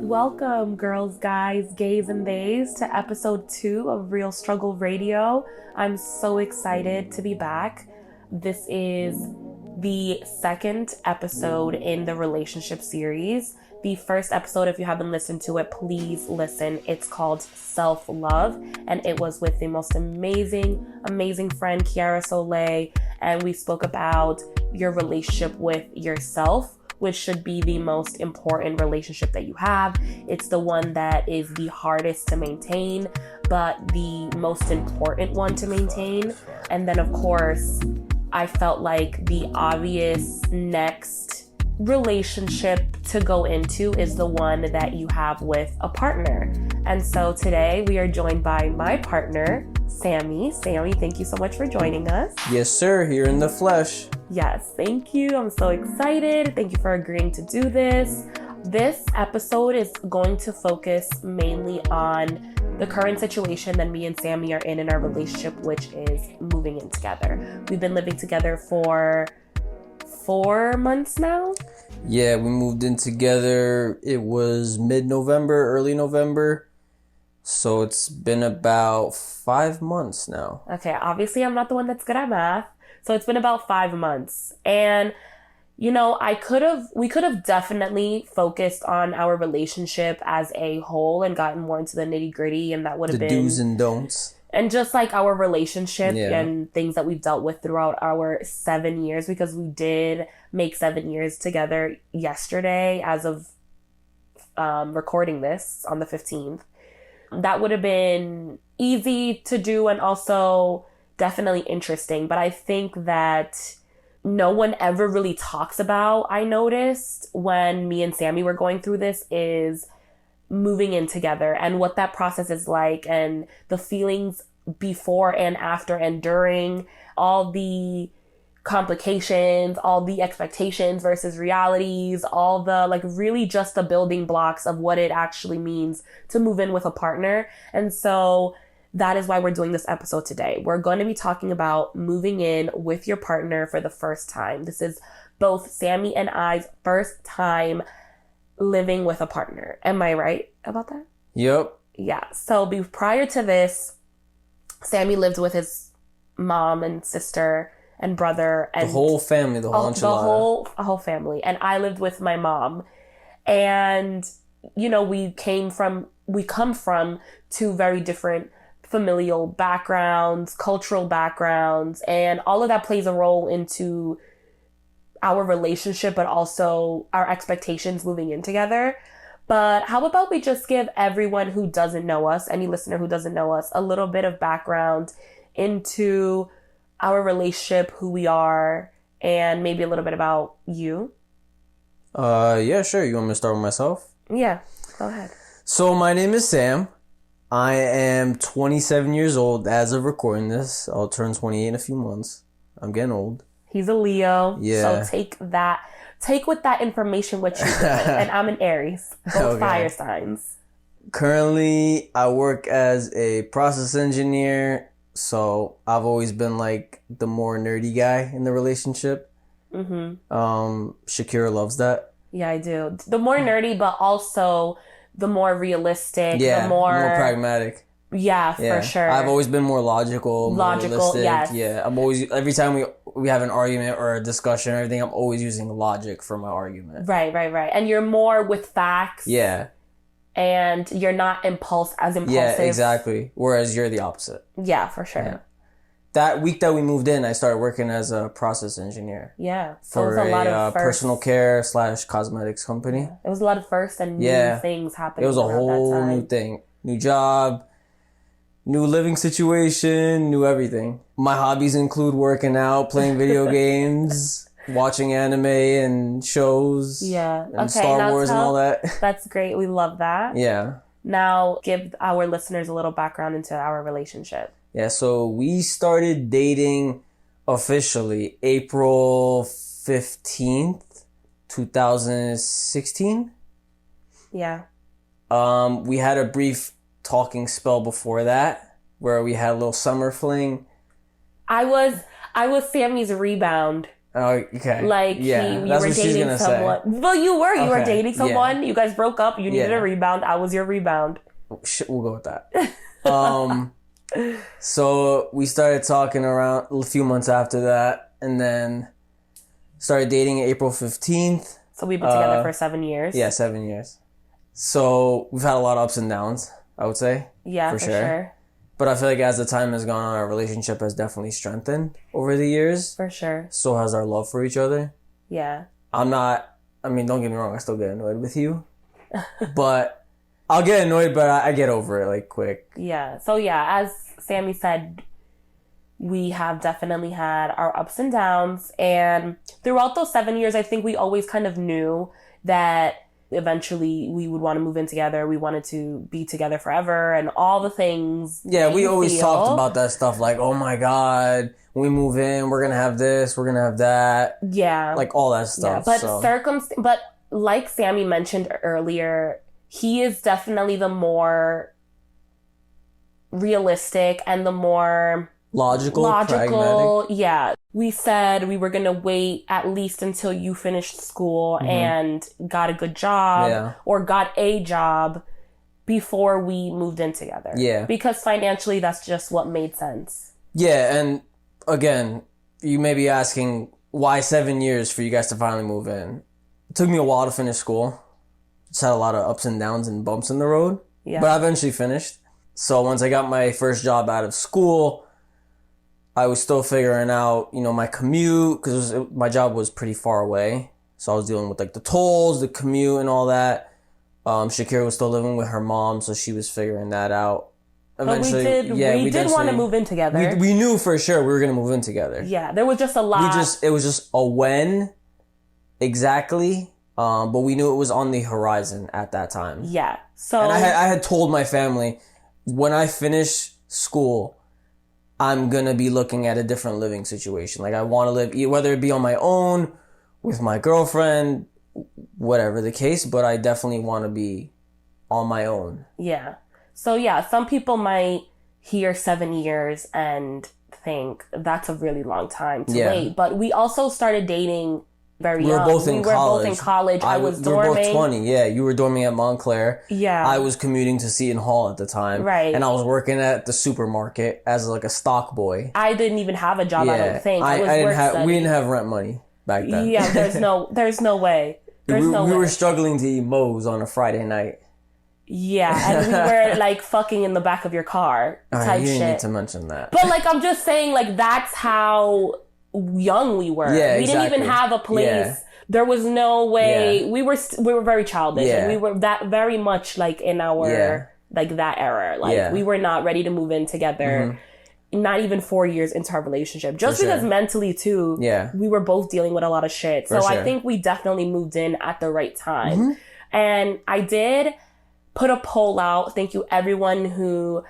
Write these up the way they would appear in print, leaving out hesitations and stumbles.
Welcome, girls, guys, gays, and theys, to episode 2 of Real Struggle Radio. I'm so excited to be back. This is the second episode in the relationship series. The first episode, if you haven't listened to it, please listen. It's called Self-Love, and it was with the most amazing friend, Kiara Soleil, and we spoke about your relationship with yourself, which should be the most important relationship that you have. It's the one that is the hardest to maintain, but the most important one to maintain. And then, of course, I felt like the obvious next relationship to go into is the one that you have with a partner. And so today we are joined by my partner, Sammy. Sammy, thank you so much for joining us. Yes, sir. Here in the flesh. Yes, thank you. I'm so excited. Thank you for agreeing to do this. This episode is going to focus mainly on the current situation that me and Sammy are in our relationship, which is moving in together. We've been living together for 4 months now. Yeah, we moved in together. It was mid-November, early November. So it's been about 5 months now. Okay, obviously I'm not the one that's good at math. So it's been about 5 months. And, you know, we could have definitely focused on our relationship as a whole and gotten more into the nitty gritty, and that would have been the do's and don'ts. And just like our relationship and things that we've dealt with throughout our 7 years, because we did make 7 years together yesterday as of recording this on the 15th. That would have been easy to do and also definitely interesting. But I think that no one ever really talks about, I noticed when me and Sammy were going through this, is moving in together and what that process is like, and the feelings before and after and during, all the complications, all the expectations versus realities, all the really just the building blocks of what it actually means to move in with a partner. And so that is why we're doing this episode today. We're going to be talking about moving in with your partner for the first time. This is both Sammy and I's first time living with a partner. Am I right about that? Yep. Yeah. So prior to this, Sammy lived with his mom and sister and brother and the whole family, the whole enchilada. The whole family. And I lived with my mom. And, you know, we come from two very different familial backgrounds, cultural backgrounds, and all of that plays a role into our relationship, but also our expectations moving in together. But how about we just give everyone who doesn't know us, any listener who doesn't know us, a little bit of background into our relationship, who we are, and maybe a little bit about you? Yeah, sure. You want me to start with myself? Yeah, go ahead. So my name is Sam. I am 27 years old as of recording this. I'll turn 28 in a few months. I'm getting old. He's a Leo. Yeah. So take with that information what you do. And I'm an Aries. Both fire signs. Currently, I work as a process engineer. So I've always been like the more nerdy guy in the relationship. Mm-hmm. Shakira loves that. Yeah, I do. The more nerdy, but also the more realistic. Yeah, the more pragmatic. Yeah, for sure. I've always been more logical, realistic. Yes. Yeah, I'm always, every time we have an argument or a discussion or everything, I'm always using logic for my argument. Right. And you're more with facts. Yeah. And you're not impulsive. Yeah, exactly. Whereas you're the opposite. Yeah, for sure. Yeah. That week that we moved in, I started working as a process engineer. Yeah. For a personal care / cosmetics company. Yeah. It was a lot of first and new things happening. It was a whole new thing. New job, new living situation, new everything. My hobbies include working out, playing video games, watching anime and shows. Yeah. And Star Wars and all that. That's great. We love that. Yeah. Now, give our listeners a little background into our relationship. Yeah, so we started dating officially April 15th, 2016. Yeah. We had a brief talking spell before that where we had a little summer fling. I was Sammy's rebound Oh, okay. Like, yeah, you that's were what she's dating gonna someone. say. Well, you were. You were Okay, dating someone. You guys broke up. You needed a rebound. I was your rebound. We'll go with that. So we started talking around a few months after that, and then started dating April 15th. So we've been together for 7 years. Yeah, 7 years. So we've had a lot of ups and downs, I would say. Yeah, for sure. But I feel like as the time has gone on, our relationship has definitely strengthened over the years. For sure. So has our love for each other. Yeah. Don't get me wrong, I still get annoyed with you. But I'll get annoyed, but I get over it, like, quick. Yeah. So, yeah, as Sammy said, we have definitely had our ups and downs. And throughout those 7 years, I think we always kind of knew that eventually we would want to move in together. We wanted to be together forever and all the things. Yeah, we always talked about that stuff. Like, oh my God, when we move in, we're going to have this, we're going to have that. Yeah. Like all that stuff. Yeah, but like Sammy mentioned earlier, he is definitely the more realistic and the more logical, pragmatic. Yeah. We said we were going to wait at least until you finished school and got a good job or got a job before we moved in together. Yeah. Because financially, that's just what made sense. Yeah. And again, you may be asking why 7 years for you guys to finally move in? It took me a while to finish school. Just had a lot of ups and downs and bumps in the road. Yeah. But I eventually finished. So once I got my first job out of school, I was still figuring out, my commute, because my job was pretty far away. So I was dealing with, like, the tolls, the commute, and all that. Shakira was still living with her mom, so she was figuring that out. Eventually, we did want to move in together. We knew for sure we were going to move in together. Yeah, there was just a lot. It was just a when exactly, but we knew it was on the horizon at that time. Yeah. So, and I had told my family, when I finish school, I'm going to be looking at a different living situation. Like, I want to live, whether it be on my own, with my girlfriend, whatever the case, but I definitely want to be on my own. Yeah. So, yeah, some people might hear 7 years and think that's a really long time to wait. But we also started dating very young. We were both in college. I was dorming. We were both 20, yeah. You were dorming at Montclair. Yeah. I was commuting to Seton Hall at the time. Right. And I was working at the supermarket as, like, a stock boy. I didn't even have a job, I don't think. We didn't have rent money back then. Yeah, there's no way. We were struggling to eat Moe's on a Friday night. Yeah, and we were, like, fucking in the back of your car type you shit. You didn't need to mention that. But, like, I'm just saying, like, that's how young we were. Yeah, we didn't even have a place. Yeah. There was no way. Yeah. We were very childish. Yeah. And we were that very much, like, in our, like, that era. Like, we were not ready to move in together. Not even 4 years into our relationship. Just because mentally, too, we were both dealing with a lot of shit. So I think we definitely moved in at the right time. And I did put a poll out. Thank you, everyone who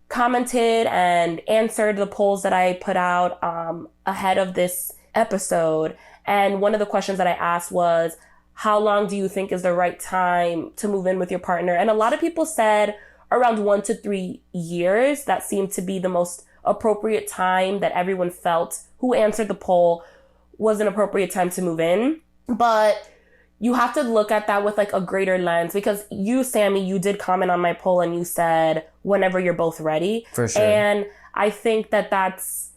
commented and answered the polls that I put out ahead of this episode. And one of the questions that I asked was, how long do you think is the right time to move in with your partner? And a lot of people said around 1 to 3 years. That seemed to be the most appropriate time that everyone felt who answered the poll was an appropriate time to move in. But you have to look at that with, like, a greater lens, because you, Sammy, you did comment on my poll and you said whenever you're both ready. For sure. And I think that's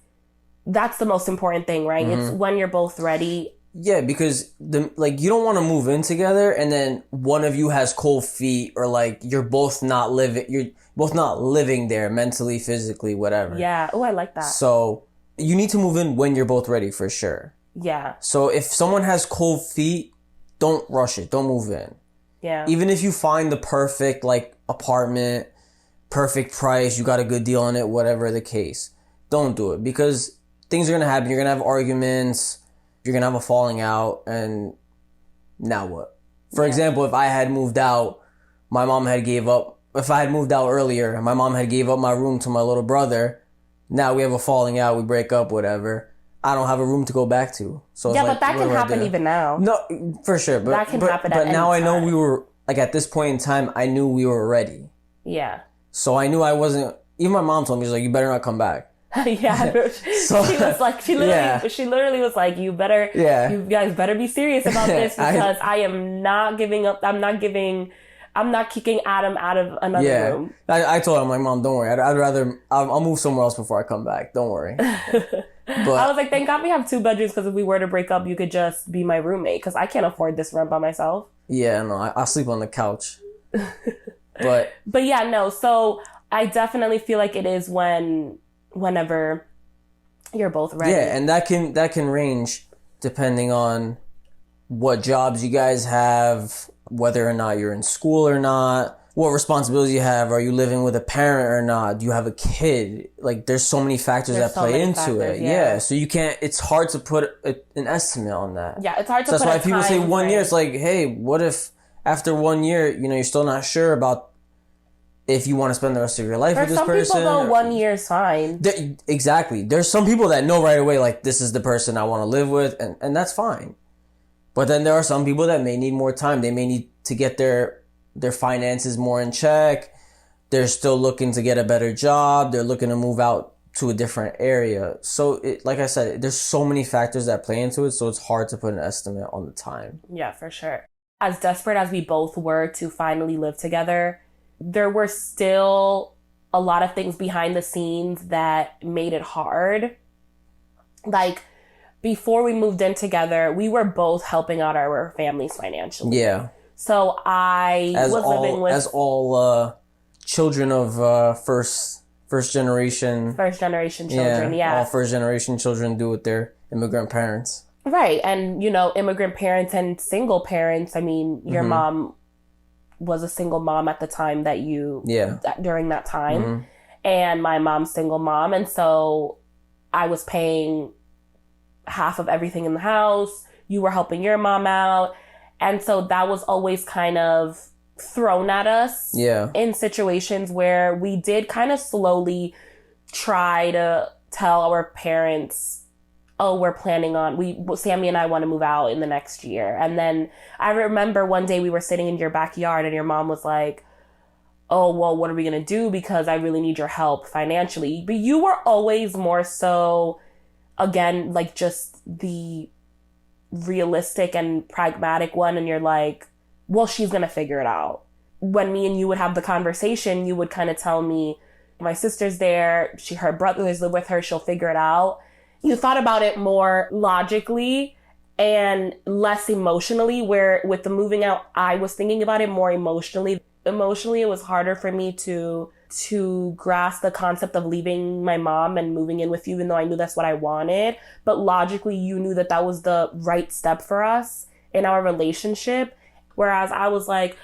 the most important thing, right? It's when you're both ready. Yeah, because you don't want to move in together and then one of you has cold feet, or, like, you're both not living there mentally, physically, whatever. Yeah. Oh, I like that. So you need to move in when you're both ready, for sure. Yeah. So if someone has cold feet, don't rush it. Don't move in. Yeah. Even if you find the perfect, like, apartment, perfect price, you got a good deal on it, whatever the case, don't do it, because things are going to happen. You're going to have arguments. You're going to have a falling out. And now what? For example, if I had moved out, my mom had gave up. If I had moved out earlier, my mom had gave up my room to my little brother. Now we have a falling out. We break up, whatever. I don't have a room to go back to. So yeah, but that can happen even now. No, for sure. But that can happen at any time. But now I know we were, like, at this point in time, I knew we were ready. Yeah. So I knew I wasn't, even my mom told me, she's like, you better not come back. Yeah. So, she was like, she literally was like, you guys better be serious about this because I am not giving up. I'm not kicking Adam out of another room. I told him, like, Mom, don't worry. I'd rather, I'll move somewhere else before I come back. Don't worry. But I was like, thank God we have 2 bedrooms because if we were to break up, you could just be my roommate because I can't afford this rent by myself. Yeah, no, I sleep on the couch. But yeah, no. So I definitely feel like it is whenever you're both ready. Yeah, and that can range depending on what jobs you guys have, whether or not you're in school or not, what responsibilities you have. Are you living with a parent or not? Do you have a kid? Like, there's so many factors that play into it. Yeah. So you can't, it's hard to put an estimate on that. Yeah, it's hard to put That's why people say 1 year. It's like, hey, what if after 1 year, you're still not sure about if you want to spend the rest of your life with this person? For some people, though, 1 year is fine. Exactly. There's some people that know right away, like, this is the person I want to live with, and that's fine. But then there are some people that may need more time. They may need to get their finances more in check. They're still looking to get a better job. They're looking to move out to a different area. So, like I said, there's so many factors that play into it, so it's hard to put an estimate on the time. Yeah, for sure. As desperate as we both were to finally live together, there were still a lot of things behind the scenes that made it hard. Like, before we moved in together, we were both helping out our families financially. Yeah. So I was living with... As all children of first generation... First generation children, yeah. All first generation children do with their immigrant parents. Right. And, immigrant parents and single parents, I mean, your mom was a single mom at the time that during that time. Mm-hmm. And my mom's single mom. And so I was paying half of everything in the house. You were helping your mom out. And so that was always kind of thrown at us in situations where we did kind of slowly try to tell our parents, oh, we're planning on, Sammy and I want to move out in the next year. And then I remember one day we were sitting in your backyard and your mom was like, oh, well, what are we going to do? Because I really need your help financially. But you were always more so, again, like just the realistic and pragmatic one. And you're like, well, she's going to figure it out. When me and you would have the conversation, you would kind of tell me, my sister's there. Her brothers live with her. She'll figure it out. You thought about it more logically and less emotionally, where with the moving out, I was thinking about it more emotionally. Emotionally, it was harder for me to grasp the concept of leaving my mom and moving in with you, even though I knew that's what I wanted. But logically, you knew that was the right step for us in our relationship. Whereas I was like,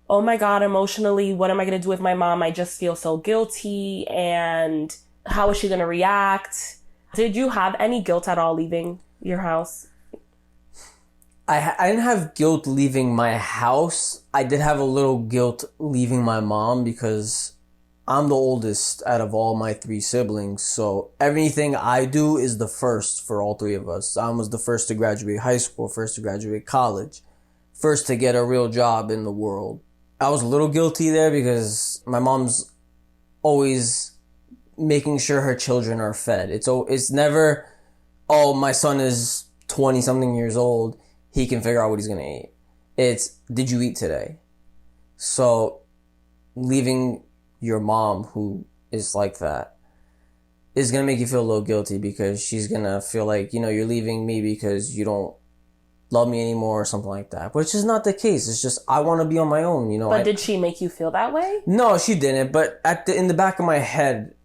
oh my God, emotionally, what am I going to do with my mom? I just feel so guilty. And how is she going to react? Did you have any guilt at all leaving your house? I didn't have guilt leaving my house. I did have a little guilt leaving my mom because I'm the oldest out of all my 3 siblings. So everything I do is the first for all 3 of us. I was the first to graduate high school, first to graduate college, first to get a real job in the world. I was a little guilty there because my mom's always making sure her children are fed. It's never, oh, my son is 20 something years old. He can figure out what he's going to eat. It's, did you eat today? So leaving your mom, who is like that, is going to make you feel a little guilty because she's going to feel like, you're leaving me because you don't love me anymore or something like that. But it's just not the case. It's just, I want to be on my own, But did she make you feel that way? No, she didn't. But in the back of my head,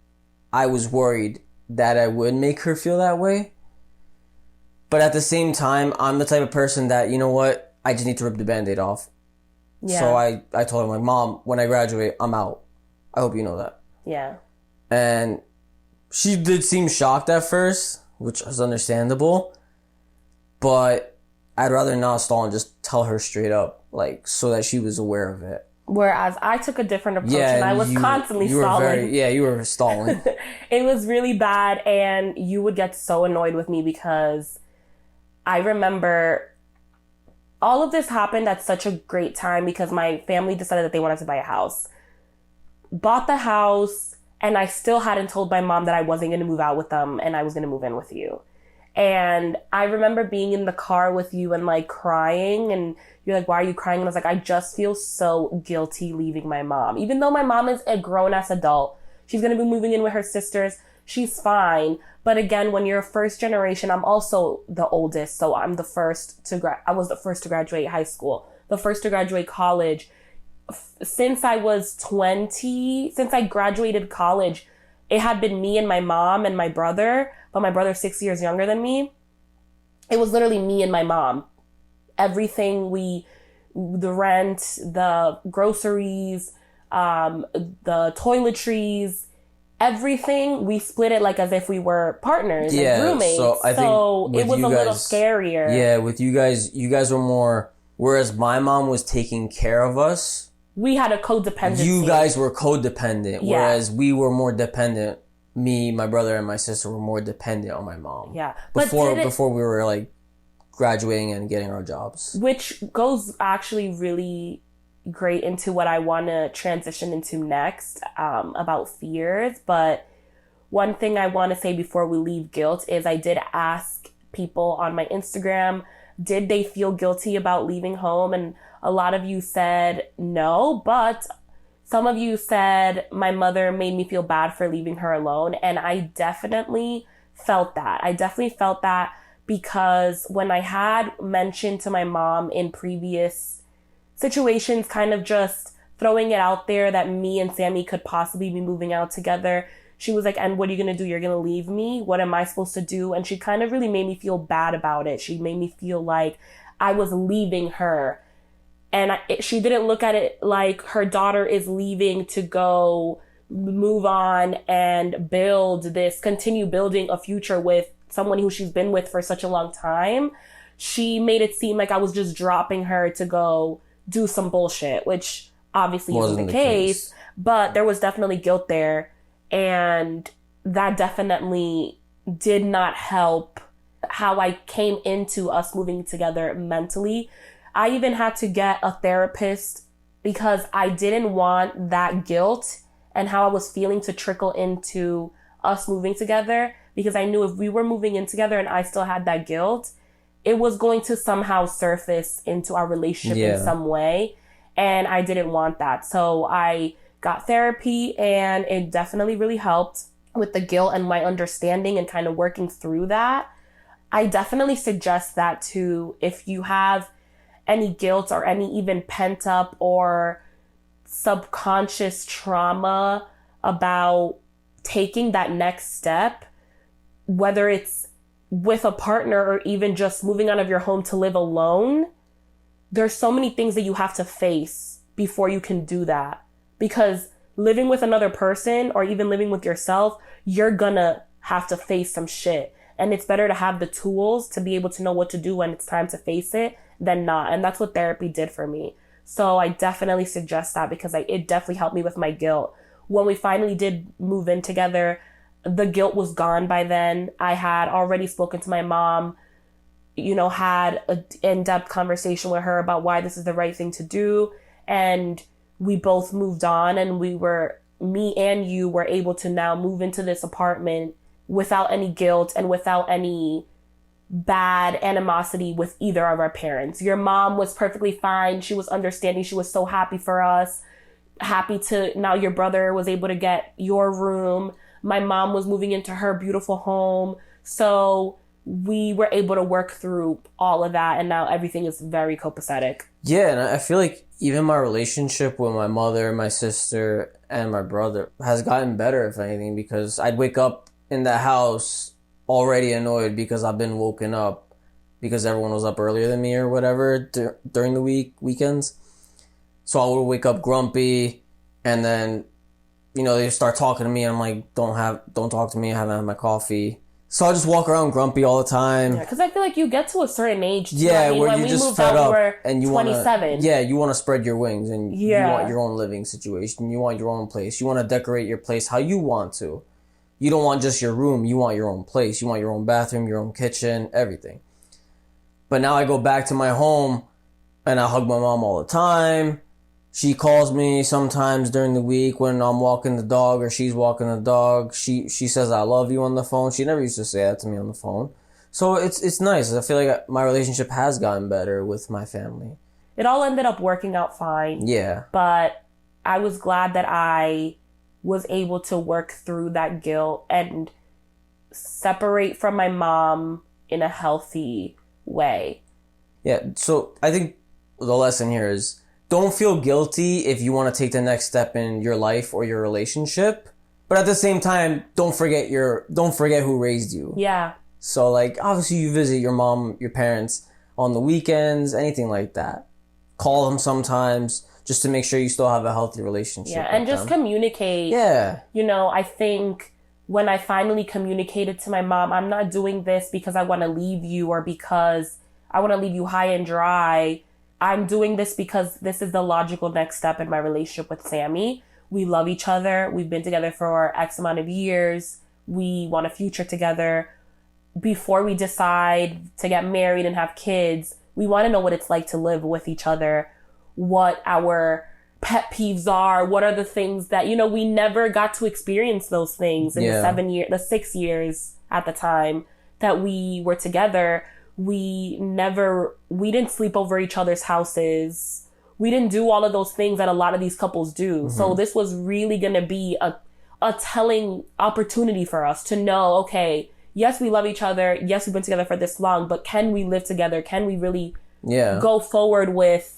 I was worried that I would make her feel that way. But at the same time, I'm the type of person that, you know what, I just need to rip the Band-Aid off. Yeah. So I told her, like, Mom, when I graduate, I'm out. I hope you know that. Yeah. And she did seem shocked at first, which was understandable. But I'd rather not stall and just tell her straight up, like, so that she was aware of it. Whereas I took a different approach and I was constantly stalling. You were stalling. It was really bad, and you would get so annoyed with me because I remember all of this happened at such a great time because my family decided that they wanted to buy a house. Bought the house, And I still hadn't told my mom that I wasn't going to move out with them and I was going to move in with you. And I remember being in the car with you and like crying, and you're like, why are you crying? And I was like, I just feel so guilty leaving my mom. Even though my mom is a grown-ass adult, she's going to be moving in with her sisters. She's fine. But again, when you're a first generation, I'm also the oldest. So I'm the first to I was the first to graduate high school, the first to graduate college. Since I was 20, since I graduated college, it had been me and my mom and my brother, but my brother's 6 years younger than me. It was literally me and my mom. Everything the rent, the groceries, the toiletries, everything, we split it like as if we were partners and roommates. So I think it was a little scarier. Yeah, with you guys were more, whereas my mom was taking care of us. We had a codependency. You guys were codependent, whereas we were more dependent. Me, my brother, and my sister were more dependent on my mom. Yeah. Before we were like graduating and getting our jobs. Which goes actually really great into what I want to transition into next, about fears. But one thing I want to say before we leave guilt is I did ask people on my Instagram, did they feel guilty about leaving home? And a lot of you said no, but some of you said my mother made me feel bad for leaving her alone. And I definitely felt that. Because when I had mentioned to my mom in previous situations, kind of just throwing it out there that me and Sammy could possibly be moving out together, she was like, and what are you going to do? You're going to leave me? What am I supposed to do? And she kind of really made me feel bad about it. She made me feel like I was leaving her. And she didn't look at it like her daughter is leaving to go move on and continue building a future with someone who she's been with for such a long time. She made it seem like I was just dropping her to go do some bullshit, which obviously isn't the case. But there was definitely guilt there. And that definitely did not help how I came into us moving together mentally. I even had to get a therapist because I didn't want that guilt and how I was feeling to trickle into us moving together, because I knew if we were moving in together and I still had that guilt, it was going to somehow surface into our relationship in some way. And I didn't want that. So I got therapy, and it definitely really helped with the guilt and my understanding and kind of working through that. I definitely suggest that too, if you have any guilt or any even pent up or subconscious trauma about taking that next step, whether it's with a partner or even just moving out of your home to live alone. There's so many things that you have to face before you can do that, because living with another person or even living with yourself, you're gonna have to face some shit. And it's better to have the tools to be able to know what to do when it's time to face it than not. And that's what therapy did for me. So I definitely suggest that, because it definitely helped me with my guilt. When we finally did move in together, the guilt was gone by then. I had already spoken to my mom, had an in-depth conversation with her about why this is the right thing to do. And we both moved on, and me and you were able to now move into this apartment without any guilt and without any bad animosity with either of our parents. Your mom was perfectly fine. She was understanding. She was so happy for us. Now your brother was able to get your room. My mom was moving into her beautiful home. So we were able to work through all of that, and now everything is very copacetic. Yeah, and I feel like even my relationship with my mother, my sister, and my brother has gotten better, if anything, because I'd wake up in the house already annoyed because I've been woken up because everyone was up earlier than me or whatever during the weekends. So I would wake up grumpy, and then, they start talking to me, and I'm like, don't talk to me, I haven't had my coffee. So I just walk around grumpy all the time. Yeah, because I feel like you get to a certain age. Yeah, where you just fed up and you 27. You want to spread your wings, and you want your own living situation. You want your own place. You want to decorate your place how you want to. You don't want just your room. You want your own place. You want your own bathroom, your own kitchen, everything. But now I go back to my home, and I hug my mom all the time. She calls me sometimes during the week when I'm walking the dog or she's walking the dog. She says I love you on the phone. She never used to say that to me on the phone. So it's nice. I feel like my relationship has gotten better with my family. It all ended up working out fine. Yeah. But I was glad that I was able to work through that guilt and separate from my mom in a healthy way. Yeah. So I think the lesson here is don't feel guilty if you want to take the next step in your life or your relationship. But at the same time, don't forget who raised you. Yeah. So like obviously you visit your mom, your parents on the weekends, anything like that. Call them sometimes just to make sure you still have a healthy relationship. Yeah, and just communicate. Yeah. You know, I think when I finally communicated to my mom, I'm not doing this because I want to leave you or because I want to leave you high and dry. I'm doing this because this is the logical next step in my relationship with Sammy. We love each other. We've been together for X amount of years. We want a future together. Before we decide to get married and have kids, we want to know what it's like to live with each other, what our pet peeves are, what are the things that, you know, we never got to experience those things in the 6 years at the time that we were together. We didn't sleep over each other's houses. We didn't do all of those things that a lot of these couples do. Mm-hmm. So this was really going to be a telling opportunity for us to know, okay, yes, we love each other. Yes, we've been together for this long, but can we live together? Can we really go forward with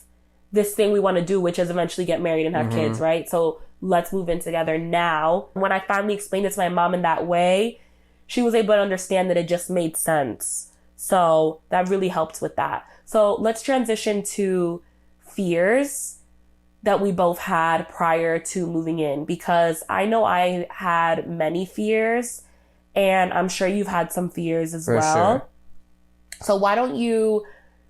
this thing we want to do, which is eventually get married and have kids, right? So let's move in together now. When I finally explained it to my mom in that way, she was able to understand that it just made sense. So that really helped with that. So let's transition to fears that we both had prior to moving in, because I know I had many fears. And I'm sure you've had some fears as well. Sure. So why don't you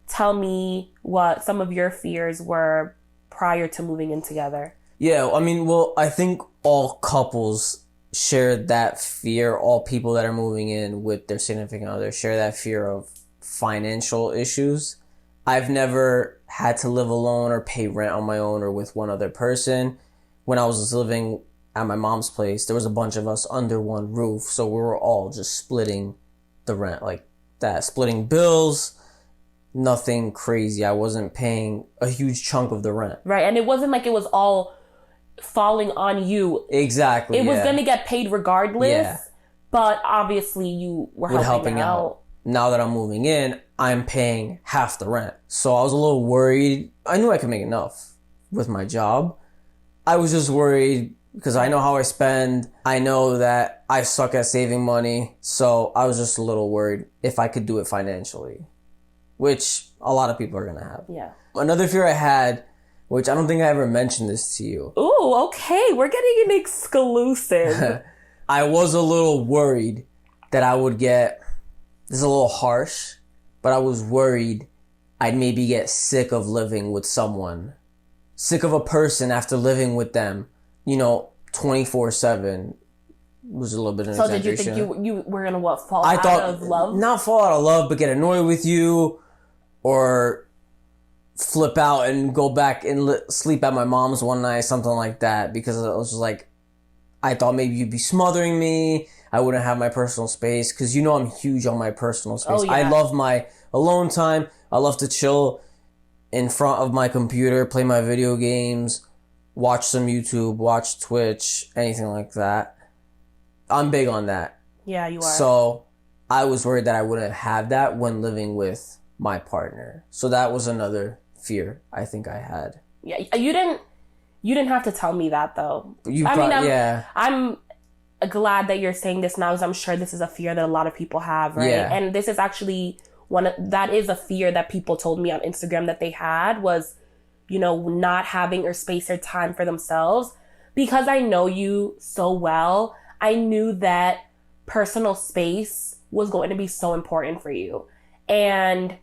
tell me what some of your fears were prior to moving in together? Yeah, I mean, well, I think all couples share that fear. All people that are moving in with their significant other share that fear of financial issues. I've never had to live alone or pay rent on my own or with one other person. When I was living at my mom's place, there was a bunch of us under one roof, so we were all just splitting the rent like that, splitting bills, nothing crazy. I wasn't paying a huge chunk of the rent. Right, and it wasn't like it was all falling on you. Exactly. It was going to get paid regardless, but obviously you were helping out. Now that I'm moving in, I'm paying half the rent. So I was a little worried. I knew I could make enough with my job. I was just worried because I know how I spend. I know that I suck at saving money. So I was just a little worried if I could do it financially, which a lot of people are going to have. Yeah. Another fear I had, which I don't think I ever mentioned this to you. Ooh, okay. We're getting an exclusive. I was a little worried that I would get, this is a little harsh, but I was worried I'd maybe get sick of living with someone. Sick of a person after living with them, 24/7 was a little bit of an exaggeration. So did you think you were going to fall out of love? Not fall out of love, but get annoyed with you or flip out and go back and sleep at my mom's one night, something like that, because I was just like, I thought maybe you'd be smothering me. I wouldn't have my personal space, because I'm huge on my personal space. Oh, yeah. I love my alone time. I love to chill in front of my computer, play my video games, watch some YouTube, watch Twitch, anything like that. I'm big on that. Yeah, you are. So I was worried that I wouldn't have that when living with my partner. So that was another fear I think I had. Yeah, you didn't have to tell me that though. I'm glad that you're saying this now, because I'm sure this is a fear that a lot of people have, right? Yeah. And this is actually that is a fear that people told me on Instagram that they had, was, not having or space or time for themselves. Because I know you so well, I knew that personal space was going to be so important for you. And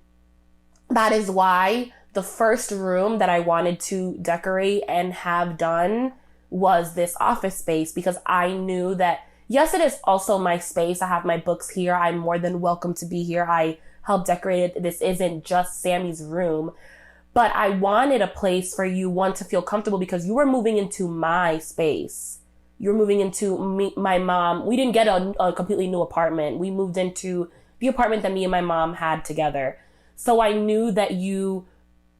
that is why the first room that I wanted to decorate and have done was this office space, because I knew that, yes, it is also my space. I have my books here. I'm more than welcome to be here. I helped decorate it. This isn't just Sammy's room. But I wanted a place for you, one, to feel comfortable because you were moving into my space. You were moving into my mom. We didn't get a completely new apartment. We moved into the apartment that me and my mom had together. So I knew that you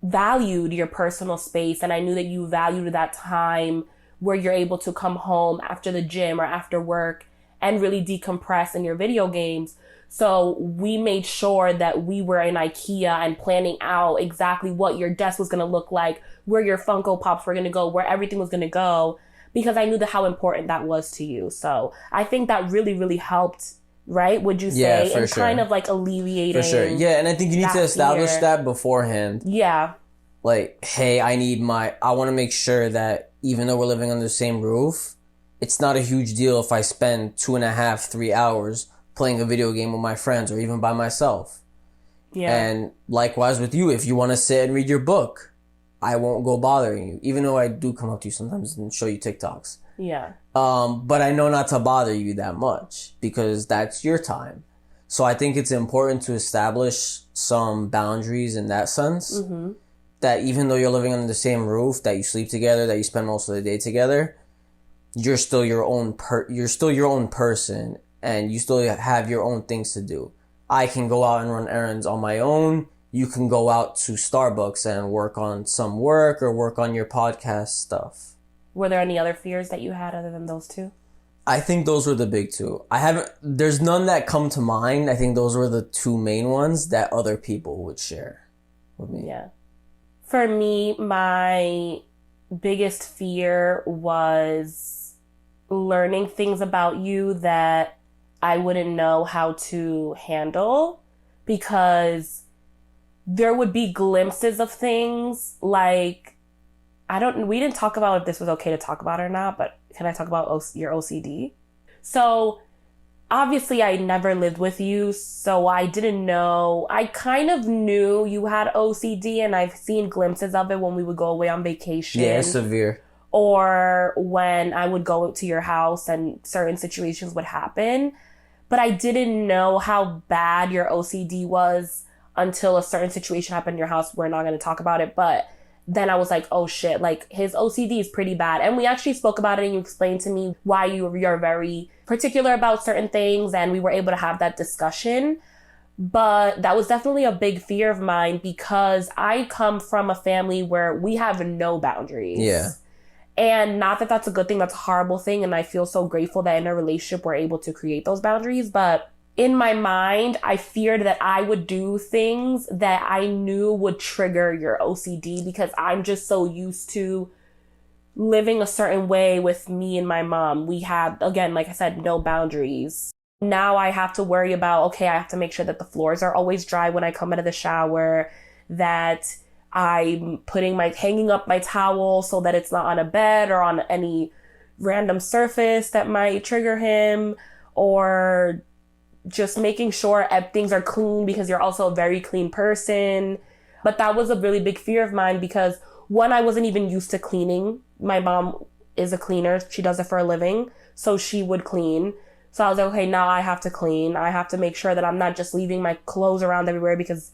valued your personal space, and I knew that you valued that time where you're able to come home after the gym or after work and really decompress in your video games. So we made sure that we were in IKEA and planning out exactly what your desk was going to look like, where your Funko Pops were going to go, where everything was going to go, because I knew how important that was to you. So I think that really, really helped, right? Would you say? Yeah, for and sure. Kind of like alleviating. For sure. Yeah, and I think you need to establish fear. that beforehand. Yeah. Like, hey, I want to make sure that even though we're living under the same roof, it's not a huge deal if I spend 2.5, 3 hours playing a video game with my friends or even by myself. Yeah. And likewise with you, if you want to sit and read your book, I won't go bothering you, even though I do come up to you sometimes and show you TikToks. Yeah. But I know not to bother you that much because that's your time. So I think it's important to establish some boundaries in that sense. Mm-hmm. That even though you're living under the same roof, that you sleep together, that you spend most of the day together, you're still your own person, and you still have your own things to do. I can go out and run errands on my own. You can go out to Starbucks and work on some work or work on your podcast stuff. Were there any other fears that you had other than those two? I think those were the big two. There's none that come to mind. I think those were the two main ones that other people would share with me. Yeah. For me, my biggest fear was learning things about you that I wouldn't know how to handle, because there would be glimpses of things like, we didn't talk about if this was okay to talk about or not, but can I talk about your OCD? So obviously I never lived with you, so I didn't know. I kind of knew you had OCD, and I've seen glimpses of it when we would go away on vacation. Yeah, it's severe. Or when I would go to your house and certain situations would happen. But I didn't know how bad your OCD was until a certain situation happened in your house. We're not going to talk about it, but then I was like, oh shit, like his OCD is pretty bad. And we actually spoke about it, and you explained to me why you're very particular about certain things, and we were able to have that discussion. But that was definitely a big fear of mine, because I come from a family where we have no boundaries. Yeah. And not that that's a good thing, that's a horrible thing. And I feel so grateful that in a relationship we're able to create those boundaries. But in my mind, I feared that I would do things that I knew would trigger your OCD, because I'm just so used to living a certain way with me and my mom. We had, again, like I said, no boundaries. Now I have to worry about, okay, I have to make sure that the floors are always dry when I come out of the shower, that I'm hanging up my towel so that it's not on a bed or on any random surface that might trigger him, or just making sure things are clean, because you're also a very clean person. But that was a really big fear of mine, because one, I wasn't even used to cleaning. My mom is a cleaner. She does it for a living. So she would clean. So I was like, okay, now I have to clean. I have to make sure that I'm not just leaving my clothes around everywhere, because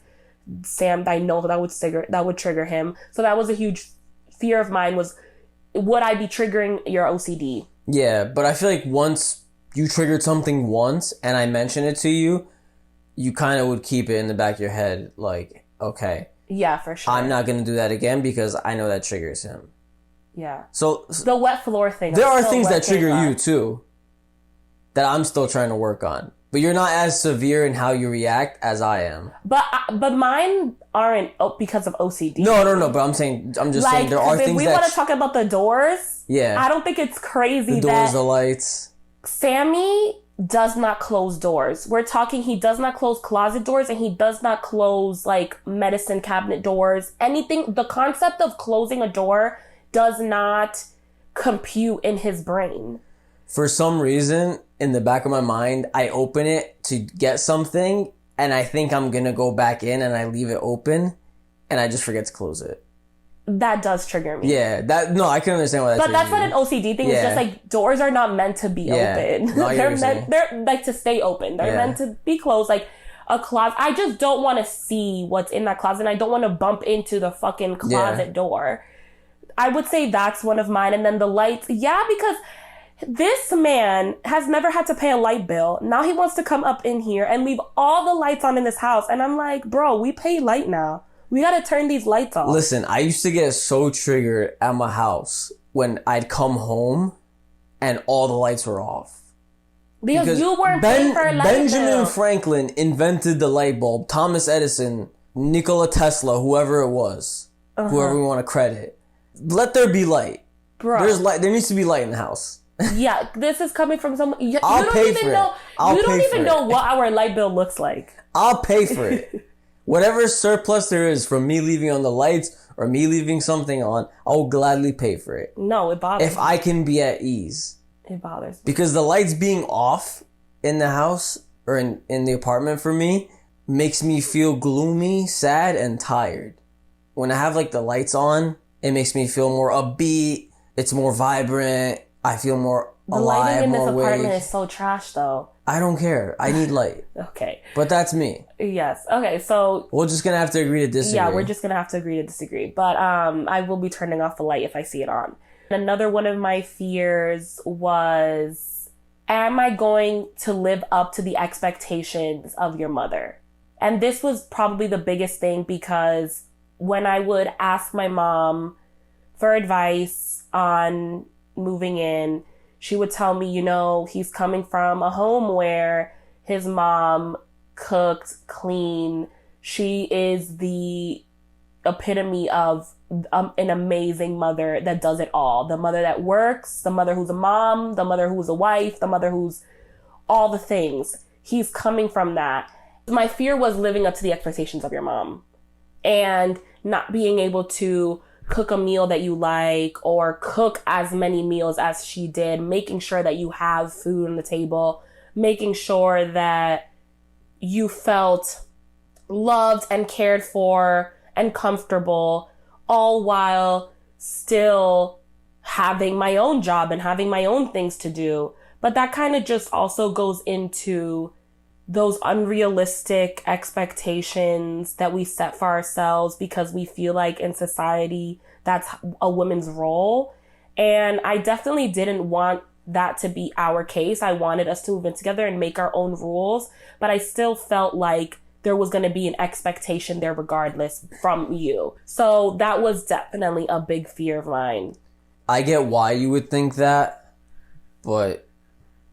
Sam, I know that would trigger him. So that was a huge fear of mine, was would I be triggering your OCD? Yeah, but I feel like once you triggered something once and I mentioned it to you, you kind of would keep it in the back of your head, like, okay. Yeah, for sure. I'm not going to do that again because I know that triggers him. Yeah. So the wet floor thing. There are things that trigger you too, that I'm still trying to work on. But you're not as severe in how you react as I am. But mine aren't because of OCD. No. But I'm just saying there are things that... If we want to talk about the doors, yeah, I don't think it's crazy the doors, the lights. Sammy does not close doors. We're talking, he does not close closet doors, and he does not close like medicine cabinet doors. Anything, the concept of closing a door does not compute in his brain. For some reason, in the back of my mind, I open it to get something, and I think I'm going to go back in, and I leave it open, and I just forget to close it. That does trigger me. Yeah, I can understand why that triggers But that's not an OCD thing. Yeah. It's just like doors are not meant to be open. No, they're like to stay open. They're meant to be closed. Like a closet. I just don't want to see what's in that closet. And I don't want to bump into the fucking closet door. I would say that's one of mine. And then the lights. Yeah, because this man has never had to pay a light bill. Now he wants to come up in here and leave all the lights on in this house. And I'm like, bro, we pay light now. We got to turn these lights off. Listen, I used to get so triggered at my house when I'd come home and all the lights were off. Because you weren't paying for a light Benjamin bill. Franklin invented the light bulb. Thomas Edison, Nikola Tesla, whoever it was, whoever we want to credit. Let there be light. Bro. There's light. There needs to be light in the house. Yeah, this is coming from someone. You I'll don't pay even for it. know. I'll You don't pay even for know it. what our light bill looks like. I'll pay for it. Whatever surplus there is from me leaving on the lights or me leaving something on, I'll gladly pay for it. No, it bothers If me. I can be at ease. It bothers me. Because the lights being off in the house or in the apartment for me makes me feel gloomy, sad, and tired. When I have like the lights on, it makes me feel more upbeat. It's more vibrant. I feel more The alive, lighting in this more apartment awake. is so trash, though. I don't care. I need light. Okay. But that's me. Yes. Okay. So We're just gonna have to agree to disagree. yeah, we're just gonna have to agree to disagree. But I will be turning off the light if I see it on. Another one of my fears was, am I going to live up to the expectations of your mother? And this was probably the biggest thing, because when I would ask my mom for advice on moving in, she would tell me, he's coming from a home where his mom cooked, cleaned. She is the epitome of an amazing mother that does it all. The mother that works, the mother who's a mom, the mother who's a wife, the mother who's all the things. He's coming from that. My fear was living up to the expectations of your mom and not being able to cook a meal that you like or cook as many meals as she did, making sure that you have food on the table, making sure that you felt loved and cared for and comfortable, all while still having my own job and having my own things to do. But that kind of just also goes into those unrealistic expectations that we set for ourselves because we feel like in society that's a woman's role. And I definitely didn't want that to be our case. I wanted us to move in together and make our own rules, but I still felt like there was going to be an expectation there regardless from you. So that was definitely a big fear of mine. I get why you would think that, but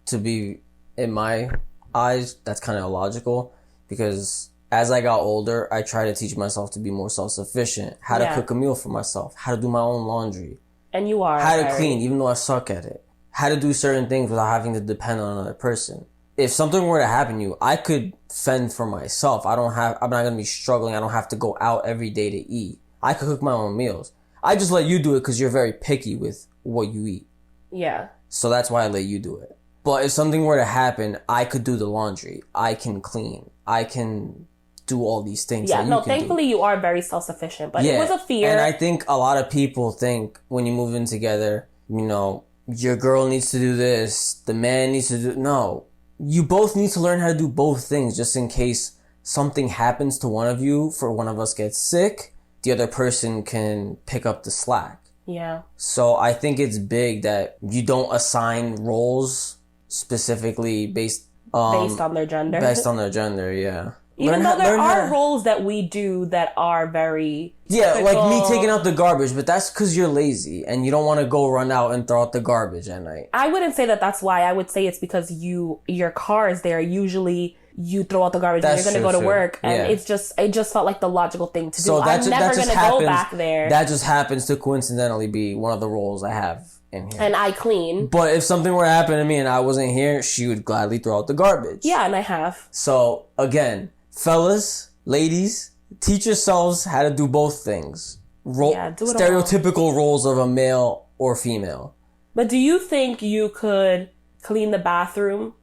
to be in my eyes, that's kind of illogical, because as I got older, I tried to teach myself to be more self-sufficient, how to cook a meal for myself, how to do my own laundry. And you are. How to clean, even though I suck at it. How to do certain things without having to depend on another person. If something were to happen to you, I could fend for myself. I'm not going to be struggling. I don't have to go out every day to eat. I could cook my own meals. I just let you do it because you're very picky with what you eat. Yeah. So that's why I let you do it. But if something were to happen, I could do the laundry. I can clean. I can do all these things. Yeah, no, thankfully you are very self-sufficient, but it was a fear. And I think a lot of people think when you move in together, your girl needs to do this, the man needs to do... No. You both need to learn how to do both things just in case something happens to one of you, for one of us gets sick, the other person can pick up the slack. Yeah. So I think it's big that you don't assign roles specifically based on their gender. Based on their gender, yeah. Even though there are roles that we do that are very typical. Like me taking out the garbage, but that's because you're lazy and you don't want to go run out and throw out the garbage at night. I wouldn't say that that's why. I would say it's because your car is there. Usually you throw out the garbage and you're going to go to work. And it just felt like the logical thing to do. So I'm never going to go back there. That just happens to coincidentally be one of the roles I have in here. And I clean. But if something were to happen to me and I wasn't here, she would gladly throw out the garbage. Yeah, and I have. So again, fellas, ladies, teach yourselves how to do both things. Stereotypical roles of a male or female. But do you think you could clean the bathroom?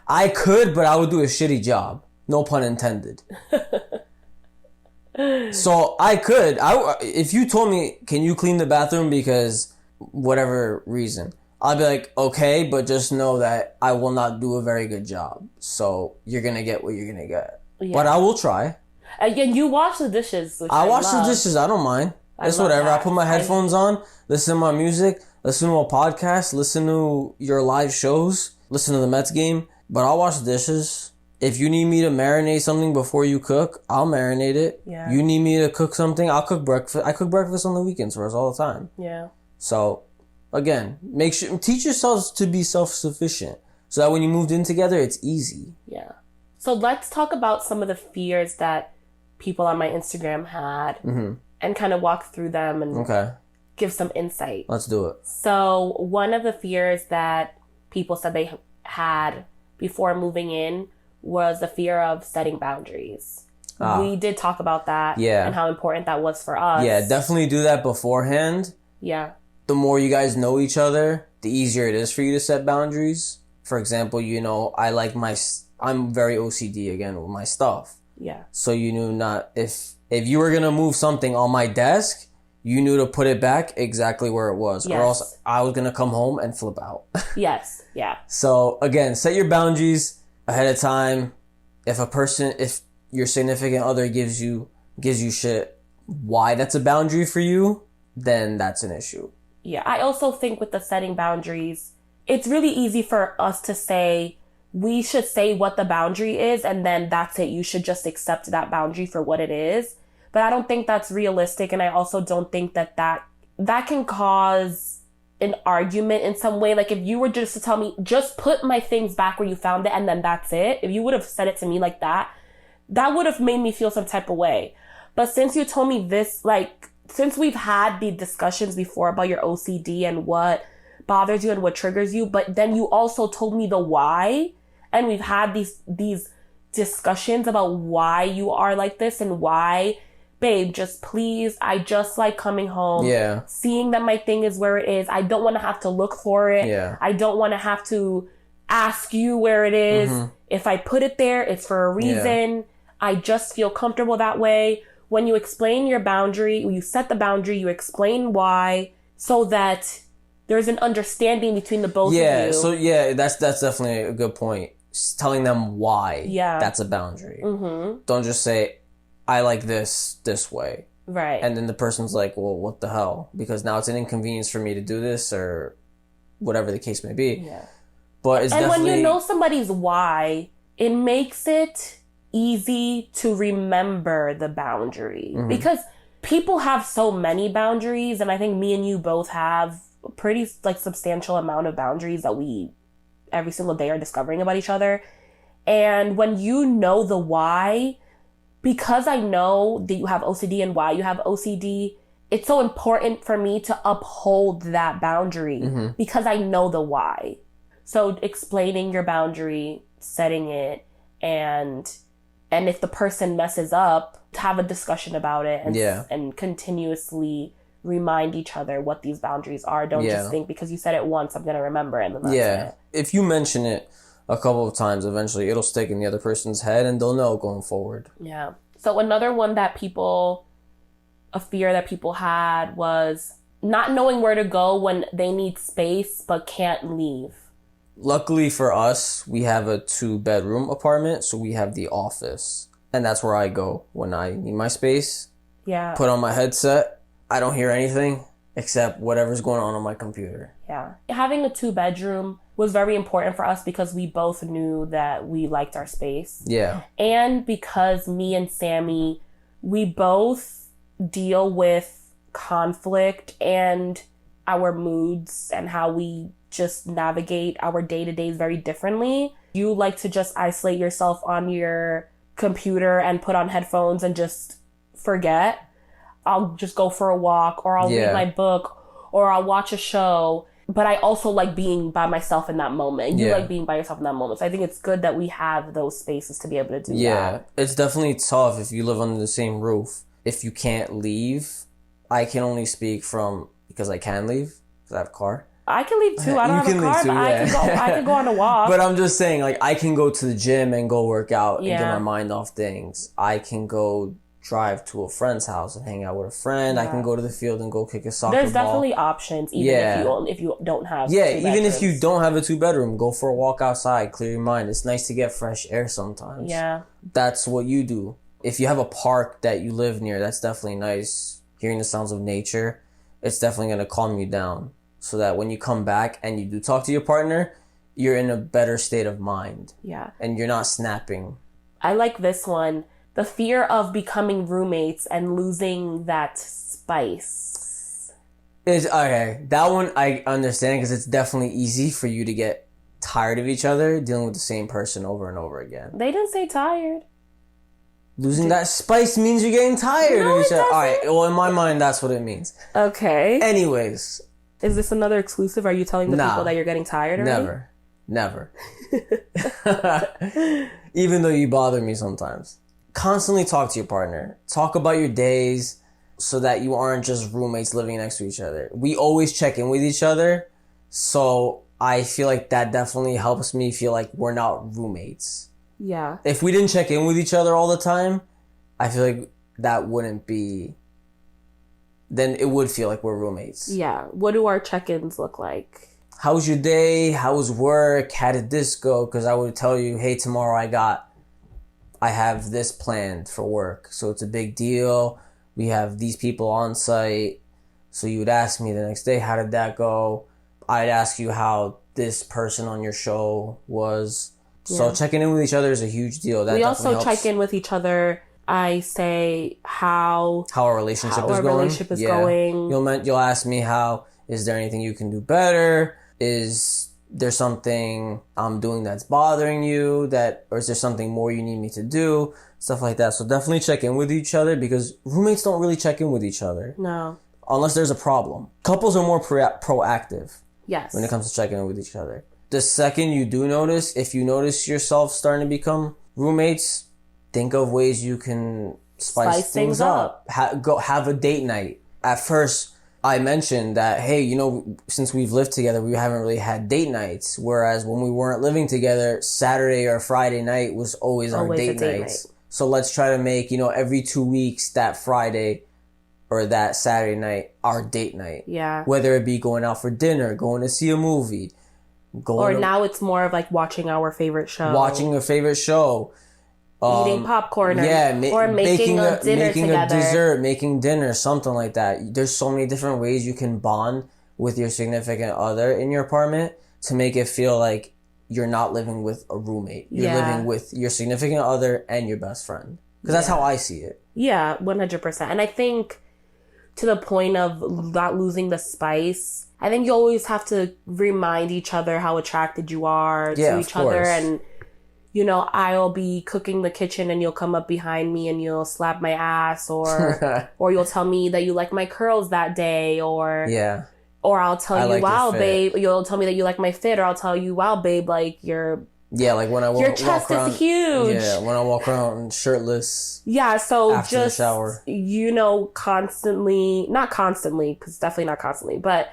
I could, but I would do a shitty job. No pun intended. So I could. If you told me, can you clean the bathroom because whatever reason, I'll be like, okay, but just know that I will not do a very good job. So you're going to get what you're going to get. Yeah. But I will try. Again, you wash the dishes. Which I wash love. the dishes. I don't mind. It's whatever. That. I put my headphones on, listen to my music, listen to a podcast, listen to your live shows, listen to the Mets game. But I'll wash the dishes. If you need me to marinate something before you cook, I'll marinate it. Yeah. You need me to cook something, I'll cook breakfast. I cook breakfast on the weekends for us all the time. Yeah. So, again, teach yourselves to be self-sufficient so that when you moved in together, it's easy. Yeah. So let's talk about some of the fears that people on my Instagram had and kind of walk through them and give some insight. Let's do it. So one of the fears that people said they had before moving in was the fear of setting boundaries. We did talk about that and how important that was for us. Yeah, definitely do that beforehand. Yeah. The more you guys know each other, the easier it is for you to set boundaries. For example, I'm very OCD again with my stuff. Yeah. So you knew not if you were gonna move something on my desk, you knew to put it back exactly where it was, or else I was gonna come home and flip out. Yes. Yeah. So again, set your boundaries ahead of time. If your significant other gives you shit, why that's a boundary for you, then that's an issue. Yeah. I also think with the setting boundaries, it's really easy for us to say, we should say what the boundary is, and then that's it. You should just accept that boundary for what it is. But I don't think that's realistic, and I also don't think that can cause an argument in some way. Like, if you were just to tell me, just put my things back where you found it, and then that's it. If you would have said it to me like that, that would have made me feel some type of way. But since you told me this, since we've had the discussions before about your OCD and what bothers you and what triggers you, but then you also told me the why, and we've had these discussions about why you are like this and why, babe, just please, I just like coming home, seeing that my thing is where it is. I don't want to have to look for it. I don't want to have to ask you where it is. If I put it there, it's for a reason. I just feel comfortable that way. When you explain your boundary, when you set the boundary, you explain why, so that there's an understanding between the both of you. Yeah, so that's definitely a good point. Just telling them why that's a boundary. Don't just say, I like this way. Right. And then the person's like, well, what the hell? Because now it's an inconvenience for me to do this, or whatever the case may be. Yeah. But it's definitely... when you know somebody's why, it makes it easy to remember the boundary. Because people have so many boundaries, and I think me and you both have a pretty substantial amount of boundaries that we every single day are discovering about each other. And when you know the why, because I know that you have OCD and why you have OCD, it's so important for me to uphold that boundary because I know the why. So explaining your boundary, setting it, and if the person messes up, have a discussion about it and continuously remind each other what these boundaries are. Don't just think because you said it once, I'm going to remember it. And then that's it. If you mention it a couple of times, eventually it'll stick in the other person's head and they'll know going forward. Yeah. So another one a fear that people had was not knowing where to go when they need space but can't leave. Luckily for us, we have a 2-bedroom apartment, so we have the office. And that's where I go when I need my space. Yeah. Put on my headset. I don't hear anything except whatever's going on my computer. Yeah. Having a 2-bedroom was very important for us because we both knew that we liked our space. Yeah. And because me and Sammy, we both deal with conflict and our moods and how we just navigate our day-to-days very differently. You like to just isolate yourself on your computer and put on headphones and just forget. I'll just go for a walk, or I'll read my book, or I'll watch a show. But I also like being by myself in that moment. You like being by yourself in that moment. So I think it's good that we have those spaces to be able to do that. Yeah, it's definitely tough if you live under the same roof. If you can't leave, I can only speak because I can leave, because I have a car. I can leave too. I don't have a car, but I can go on a walk. But I'm just saying, I can go to the gym and go work out and get my mind off things. I can go drive to a friend's house and hang out with a friend. I can go to the field and go kick a soccer There's ball. definitely options, even if you don't have Yeah, two even bedrooms. if you don't have a 2-bedroom, go for a walk outside, clear your mind. It's nice to get fresh air sometimes. Yeah. That's what you do. If you have a park that you live near, that's definitely nice. Hearing the sounds of nature, it's definitely going to calm you down. So that when you come back and you do talk to your partner, you're in a better state of mind. Yeah. And you're not snapping. I like this one. The fear of becoming roommates and losing that spice. Okay, that one I understand because it's definitely easy for you to get tired of each other dealing with the same person over and over again. They didn't say tired. Losing that spice means you're getting tired of each other. Alright, well, in my mind, that's what it means. Okay. Anyways. Is this another exclusive? Are you telling the people that you're getting tired already? Never. Even though you bother me sometimes. Constantly talk to your partner. Talk about your days so that you aren't just roommates living next to each other. We always check in with each other. So I feel like that definitely helps me feel like we're not roommates. Yeah. If we didn't check in with each other all the time, I feel like that wouldn't be... Then it would feel like we're roommates. Yeah. What do our check-ins look like? How was your day? How was work? How did this go? Because I would tell you, hey, tomorrow I have this planned for work. So it's a big deal. We have these people on site. So you would ask me the next day, how did that go? I'd ask you how this person on your show was. Yeah. So checking in with each other is a huge deal. That we also check in with each other. I say how our relationship is going. You'll ask me is there anything you can do better? Is there something I'm doing that's bothering you or is there something more you need me to do? Stuff like that. So definitely check in with each other because roommates don't really check in with each other. No. Unless there's a problem. Couples are more proactive. Yes. When it comes to checking in with each other. The second you do notice, if you notice yourself starting to become roommates, think of ways you can spice things up. Have a date night. At first, I mentioned that, hey, since we've lived together, we haven't really had date nights. Whereas when we weren't living together, Saturday or Friday night was always our date nights. So let's try to make, every 2 weeks, that Friday or that Saturday night, our date night. Yeah. Whether it be going out for dinner, going to see a movie. Now it's more of like watching our favorite show. Watching a favorite show. Eating popcorn or making a dinner making together. A dessert, making dinner, something like that. There's so many different ways you can bond with your significant other in your apartment to make it feel like you're not living with a roommate. You're living with your significant other and your best friend. Because that's how I see it. Yeah, 100%. And I think to the point of not losing the spice, I think you always have to remind each other how attracted you are to each other. And I'll be cooking the kitchen and you'll come up behind me and you'll slap my ass or you'll tell me that you like my curls that day or I'll tell you, wow, babe, you'll tell me that you like my fit or I'll tell you, wow, babe, like like when I your chest is huge. Yeah, when I walk around shirtless. Yeah, so after the shower. Constantly, not constantly, because definitely not constantly, but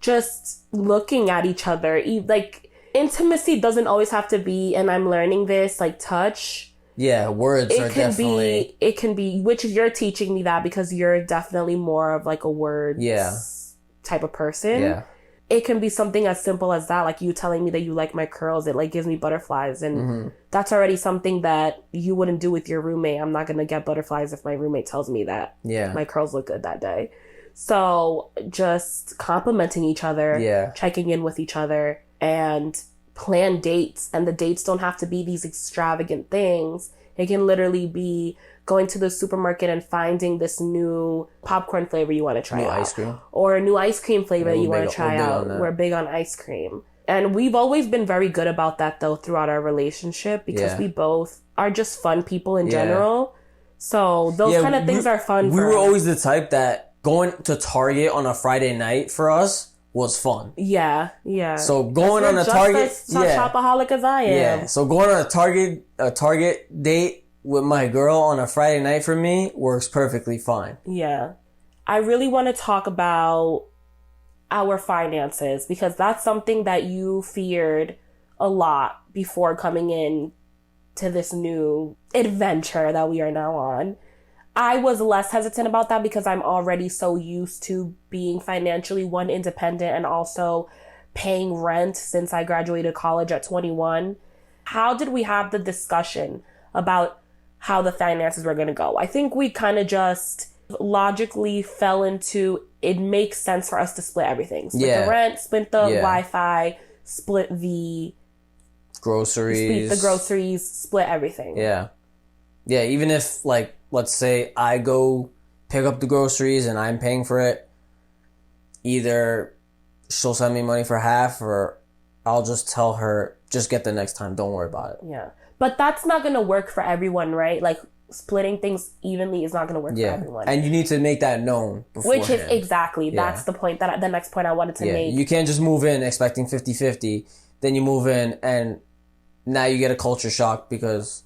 just looking at each other, like, intimacy doesn't always have to be, and I'm learning this, like touch. Yeah, words are definitely... It can be, which you're teaching me that because you're definitely more of like a words type of person. Yeah. It can be something as simple as that, like you telling me that you like my curls. It like gives me butterflies, and that's already something that you wouldn't do with your roommate. I'm not going to get butterflies if my roommate tells me that my curls look good that day. So just complimenting each other, checking in with each other, and plan dates. And the dates don't have to be these extravagant things. It can literally be going to the supermarket and finding this new popcorn flavor you want to try out. New ice cream. Or a new ice cream flavor that you want to try out. We're big on ice cream. And we've always been very good about that, though, throughout our relationship because we both are just fun people in general. So those kind of things are fun for us. We were always the type that going to Target on a Friday night for us was fun. Yeah. So going on a Target, shopaholic as I am. Yeah. So going on a Target date with my girl on a Friday night for me works perfectly fine. Yeah. I really want to talk about our finances because that's something that you feared a lot before coming in to this new adventure that we are now on. I was less hesitant about that because I'm already so used to being financially, one, independent, and also paying rent since I graduated college at 21. How did we have the discussion about how the finances were going to go? I think we kind of just logically fell into, it makes sense for us to split everything. Split the rent, split the Wi-Fi, split the groceries, split everything. Yeah. Yeah, even if, like, let's say I go pick up the groceries and I'm paying for it, either she'll send me money for half or I'll just tell her, just get the next time, don't worry about it. Yeah. But that's not going to work for everyone, right? Like, splitting things evenly is not going to work for everyone. And you need to make that known beforehand. Which is exactly, that's the point, the next point I wanted to make. You can't just move in expecting 50-50, then you move in and now you get a culture shock because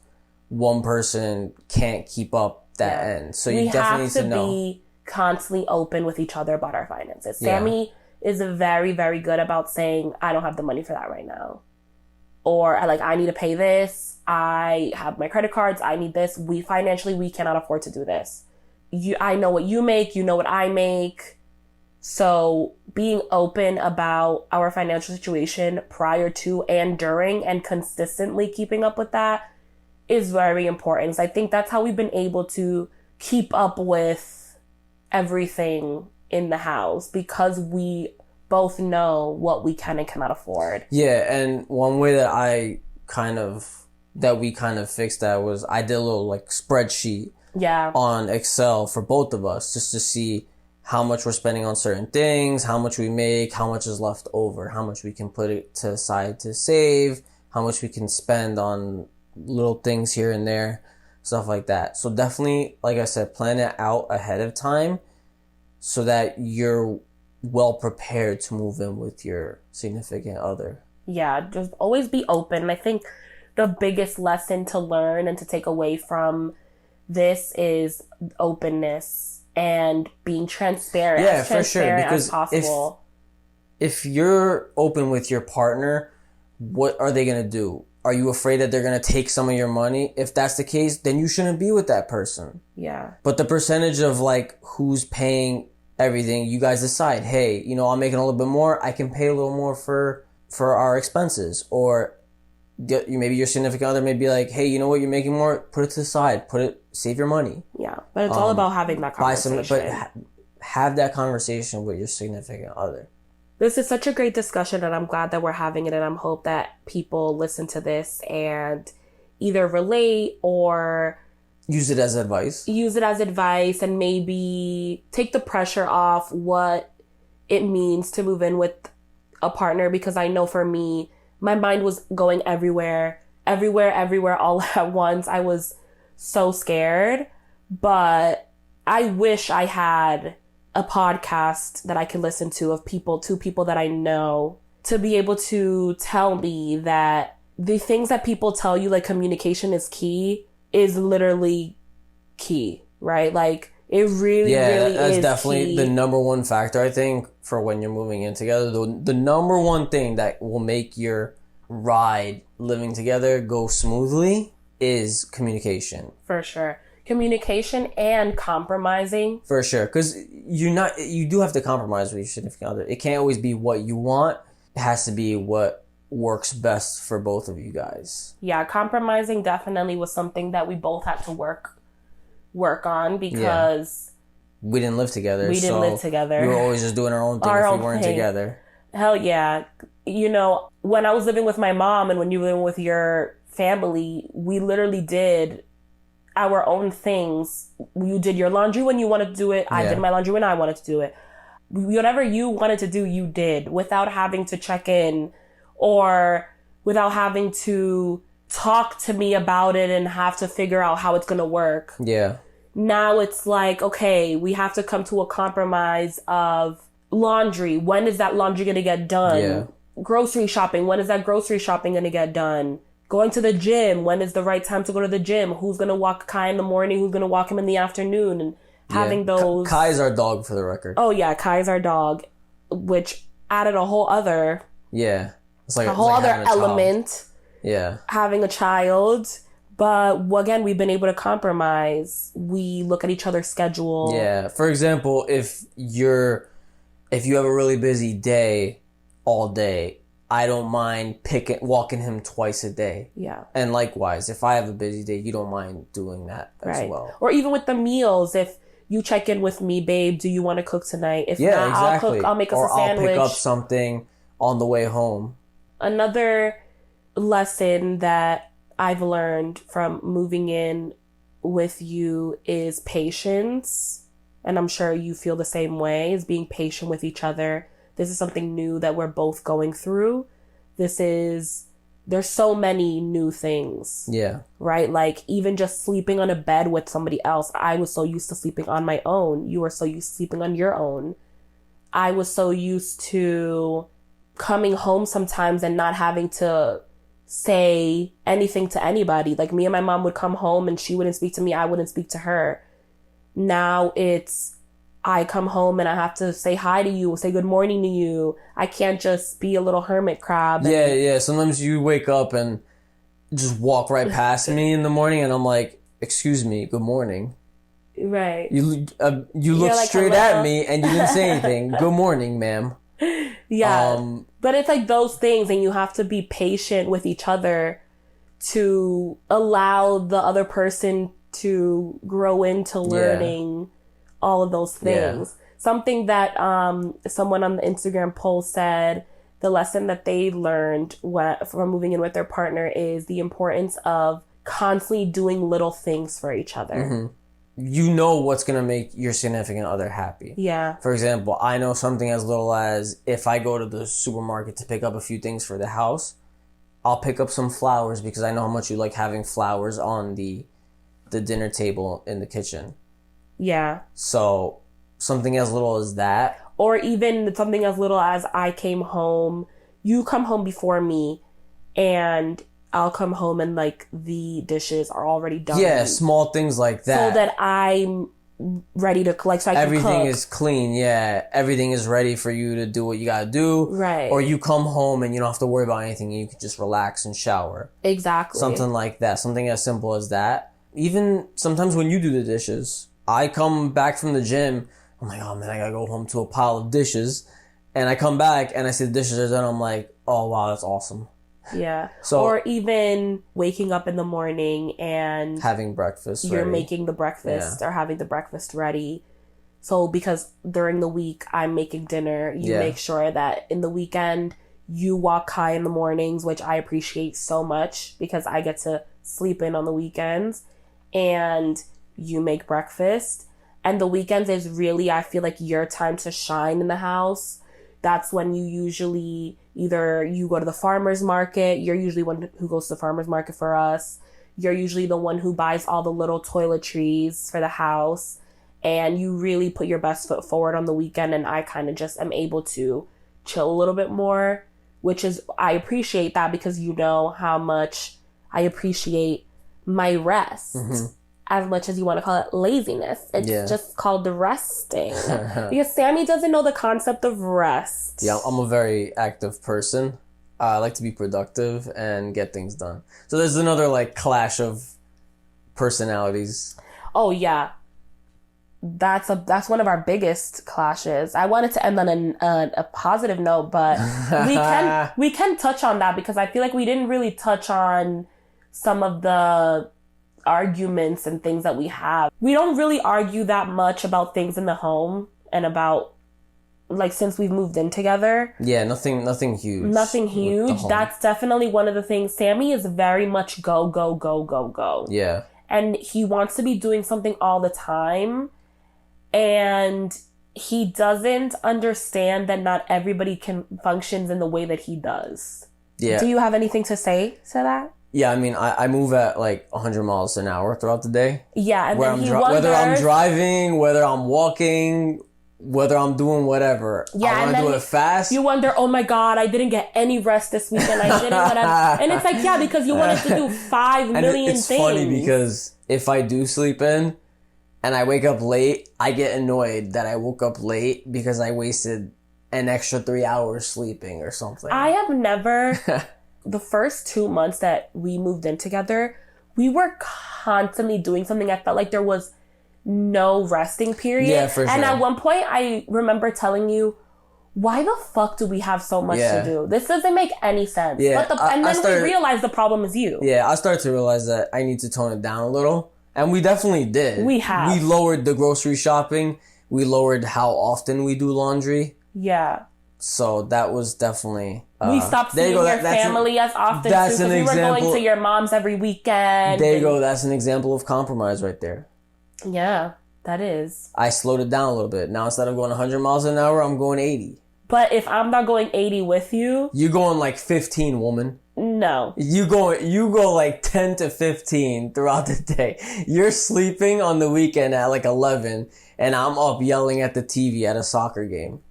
one person can't keep up that end. So you definitely need to know. We have to be constantly open with each other about our finances. Sammy is very, very good about saying, I don't have the money for that right now. Or, like, I need to pay this. I have my credit cards. I need this. We cannot afford to do this. I know what you make. You know what I make. So being open about our financial situation prior to and during and consistently keeping up with that is very important. So I think that's how we've been able to keep up with everything in the house because we both know what we can and cannot afford. Yeah, and one way that we kind of fixed that was I did a little like spreadsheet on Excel for both of us just to see how much we're spending on certain things, how much we make, how much is left over, how much we can put it to aside to save, how much we can spend on little things here and there, stuff like that. So definitely, like I said, plan it out ahead of time so that you're well prepared to move in with your significant other. Yeah, just always be open. I think the biggest lesson to learn and to take away from this is openness and being transparent. Yeah, for sure. Because as possible. If you're open with your partner, what are they going to do? Are you afraid that they're going to take some of your money? If that's the case, then you shouldn't be with that person. Yeah. But the percentage of like who's paying everything, you guys decide, hey, I'm making a little bit more. I can pay a little more for our expenses. Or maybe your significant other may be like, hey, you know what, you're making more, put it to the side, save your money. Yeah, but it's all about having that conversation. Have that conversation with your significant other. This is such a great discussion and I'm glad that we're having it, and I hope that people listen to this and either relate or use it as advice and maybe take the pressure off what it means to move in with a partner, because I know for me, my mind was going everywhere, all at once. I was so scared, but I wish I had a podcast that I could listen to of two people that I know, to be able to tell me that the things that people tell you, like communication is key, is literally key, right? Like it really is that's definitely key. The number one factor, I think, for when you're moving in together. The number one thing that will make your ride living together go smoothly is communication. For sure. Communication and compromising. For sure. Because you do have to compromise with your significant other. It can't always be what you want. It has to be what works best for both of you guys. Yeah, compromising definitely was something that we both had to work on because we didn't live together. We were always just doing our own thing if we weren't together. Hell yeah. When I was living with my mom and when you were living with your family, we literally did our own things. You did your laundry when you wanted to do it. I did my laundry when I wanted to do it. Whatever you wanted to do, you did without having to check in or without having to talk to me about it and have to figure out how it's going to work. Yeah. Now it's like, okay, we have to come to a compromise of laundry. When is that laundry going to get done? Yeah. Grocery shopping. When is that grocery shopping going to get done? Going to the gym. When is the right time to go to the gym? Who's going to walk Kai in the morning? Who's going to walk him in the afternoon? And having those... Kai's our dog, for the record. Oh, yeah. Kai's our dog, which added a whole other... Yeah. It's like a whole other element. Yeah. Having a child. But again, we've been able to compromise. We look at each other's schedule. Yeah. For example, if you have a really busy day all day, I don't mind walking him twice a day. Yeah. And likewise, if I have a busy day, you don't mind doing that as well. Or even with the meals, if you check in with me, babe, do you want to cook tonight? If not, exactly. I'll make us a sandwich. Or I'll pick up something on the way home. Another lesson that I've learned from moving in with you is patience. And I'm sure you feel the same way, is being patient with each other. This is something new that we're both going through. There's so many new things. Yeah. Right? Like, even just sleeping on a bed with somebody else. I was so used to sleeping on my own. You were so used to sleeping on your own. I was so used to coming home sometimes and not having to say anything to anybody. Like, me and my mom would come home and she wouldn't speak to me. I wouldn't speak to her. Now it's, I come home and I have to say hi to you, say good morning to you. I can't just be a little hermit crab. Yeah. Sometimes you wake up and just walk right past me in the morning and I'm like, excuse me, good morning. Right. You look like, straight hello? At me and you didn't say anything. Good morning, ma'am. Yeah. But it's like those things, and you have to be patient with each other to allow the other person to grow into learning all of those things. Yeah. Something that someone on the Instagram poll said, the lesson that they learned from moving in with their partner is the importance of constantly doing little things for each other. Mm-hmm. You know what's going to make your significant other happy. Yeah. For example, I know something as little as if I go to the supermarket to pick up a few things for the house, I'll pick up some flowers because I know how much you like having flowers on the dinner table in the kitchen. Yeah. So something as little as that. Or even something as little as I came home, you come home before me, and I'll come home and like the dishes are already done. Yeah, small things like that. So that I'm ready to collect, so I can cook. Everything is clean, yeah. Everything is ready for you to do what you gotta do. Right. Or you come home and you don't have to worry about anything. You can just relax and shower. Exactly. Something like that. Something as simple as that. Even sometimes when you do the dishes, I come back from the gym, I'm like, oh man, I gotta go home to a pile of dishes. And I come back and I see the dishes are done. I'm like, oh wow, that's awesome. Yeah. Or even waking up in the morning and having breakfast you're ready. Making the breakfast or having the breakfast ready. So because during the week I'm making dinner, you make sure that in the weekend you walk high in the mornings, which I appreciate so much because I get to sleep in on the weekends, and you make breakfast. And the weekends is really, I feel like, your time to shine in the house. That's when you usually either you go to the farmer's market. You're usually one who goes to the farmer's market for us. You're usually the one who buys all the little toiletries for the house. And you really put your best foot forward on the weekend. And I kind of just am able to chill a little bit more, which is, I appreciate that because you know how much I appreciate my rest. Mm-hmm. As much as you want to call it laziness. It's just called resting. Because Sammy doesn't know the concept of rest. Yeah, I'm a very active person. I like to be productive and get things done. So there's another like clash of personalities. Oh yeah. That's one of our biggest clashes. I wanted to end on a positive note, but we can touch on that because I feel like we didn't really touch on some of the arguments and things that we have. We don't really argue that much about things in the home and about, like, since we've moved in together. Yeah, nothing huge. Nothing huge. That's definitely one of the things. Sammy is very much go, go, go, go, go. Yeah. And he wants to be doing something all the time. And he doesn't understand that not everybody functions in the way that he does. Yeah. Do you have anything to say to that? Yeah, I mean, I move at like 100 miles an hour throughout the day. Yeah, and then whether I'm driving, whether I'm walking, whether I'm doing whatever. Yeah, I want to do it fast. You wonder, oh my God, I didn't get any rest this weekend. I didn't whatever. And it's like, yeah, because you wanted to do 5 million things. It's funny because if I do sleep in and I wake up late, I get annoyed that I woke up late because I wasted an extra 3 hours sleeping or something. I have never... The first 2 months that we moved in together, we were constantly doing something. I felt like there was no resting period. Yeah, for sure. And at one point, I remember telling you, why the fuck do we have so much to do? This doesn't make any sense. Yeah, and then we realized the problem is you. Yeah, I started to realize that I need to tone it down a little. And we definitely did. We have. We lowered the grocery shopping. We lowered how often we do laundry. Yeah. So that was definitely... we stopped seeing your family as often, too, because we were going to your mom's every weekend. There you go. That's an example of compromise right there. Yeah, that is. I slowed it down a little bit. Now, instead of going 100 miles an hour, I'm going 80. But if I'm not going 80 with you... You're going like 15, woman. No. You go like 10 to 15 throughout the day. You're sleeping on the weekend at like 11, and I'm up yelling at the TV at a soccer game.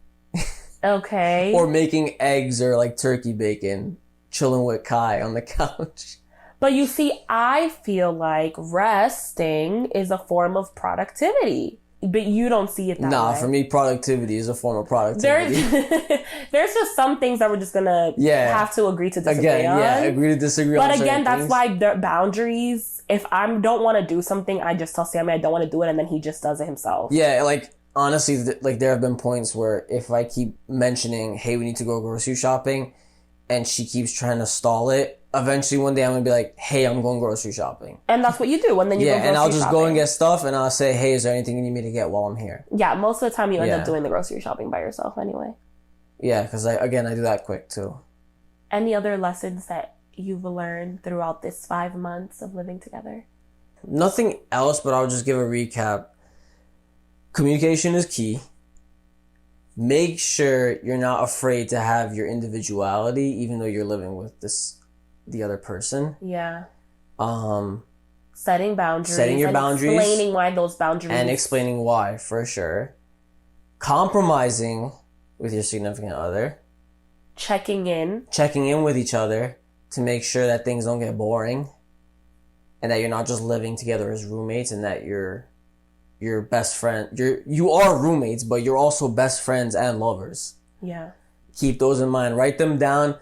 Okay. Or making eggs or like turkey bacon, chilling with Kai on the couch. But you see, I feel like resting is a form of productivity. But you don't see it that way. Nah, for me, productivity is a form of productivity. There's just some things that we're just gonna have to agree to disagree on. Yeah, agree to disagree on certain things. But again, that's why the boundaries, if I don't want to do something, I just tell Sammy I don't want to do it, and then he just does it himself. Yeah, like, honestly, like, there have been points where if I keep mentioning, hey, we need to go grocery shopping, and she keeps trying to stall it, eventually one day I'm going to be like, hey, I'm going grocery shopping. And that's what you do. And then you go grocery shopping. Yeah, and I'll just go and get stuff, and I'll say, hey, is there anything you need me to get while I'm here? Yeah, most of the time you end up doing the grocery shopping by yourself anyway. Yeah, because, I do that quick, too. Any other lessons that you've learned throughout this 5 months of living together? Nothing else, but I'll just give a recap. Communication is key. Make sure you're not afraid to have your individuality, even though you're living with the other person. Yeah. Setting boundaries. Setting your boundaries. Explaining why those boundaries. And explaining why, for sure. Compromising with your significant other. Checking in with each other to make sure that things don't get boring. And that you're not just living together as roommates, and that you're your best friend. You are roommates, but you're also best friends and lovers. Yeah. Keep those in mind. Write them down.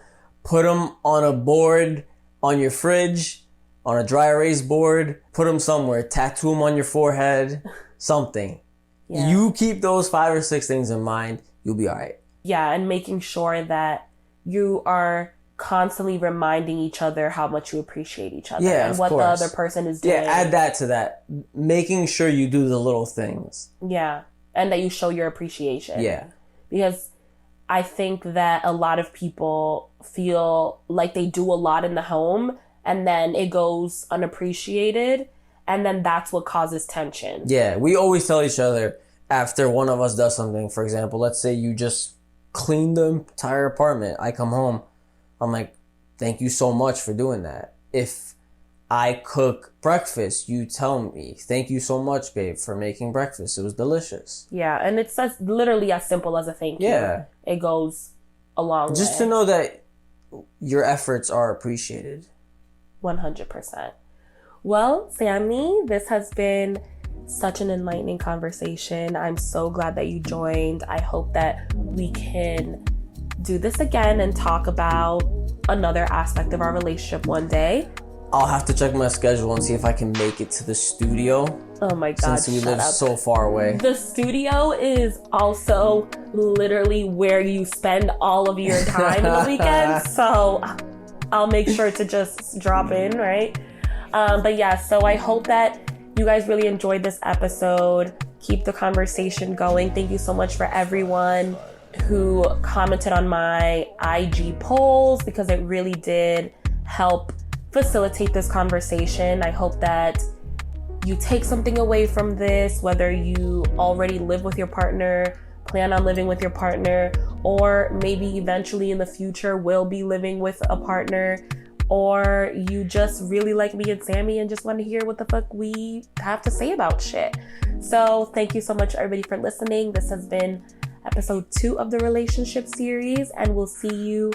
Put them on a board, on your fridge, on a dry erase board. Put them somewhere. Tattoo them on your forehead. Something. Yeah. You keep those 5 or 6 things in mind. You'll be all right. Yeah, and making sure that you are constantly reminding each other how much you appreciate each other and what the other person is doing. Yeah, add that to that. Making sure you do the little things. Yeah, and that you show your appreciation. Yeah. Because I think that a lot of people feel like they do a lot in the home and then it goes unappreciated, and then that's what causes tension. Yeah, we always tell each other after one of us does something. For example, let's say you just cleaned the entire apartment. I come home. I'm like, thank you so much for doing that. If I cook breakfast, you tell me, thank you so much, babe, for making breakfast. It was delicious. Yeah, and it's literally as simple as a thank you. Yeah. It goes a long way. Just to know that your efforts are appreciated. 100%. Well, Sammy, this has been such an enlightening conversation. I'm so glad that you joined. I hope that we can do this again and talk about another aspect of our relationship one day. I'll have to check my schedule and see if I can make it to the studio. Oh my God, since we live so far away. The studio is also literally where you spend all of your time in the weekend. So I'll make sure to just drop in, right? But yeah, so I hope that you guys really enjoyed this episode. Keep the conversation going. Thank you so much for everyone who commented on my IG polls, because it really did help facilitate this conversation. I hope that you take something away from this, whether you already live with your partner, plan on living with your partner, or maybe eventually in the future will be living with a partner, or you just really like me and Sammy and just want to hear what the fuck we have to say about shit. So thank you so much, everybody, for listening. This has been episode 2 of the relationship series, and we'll see you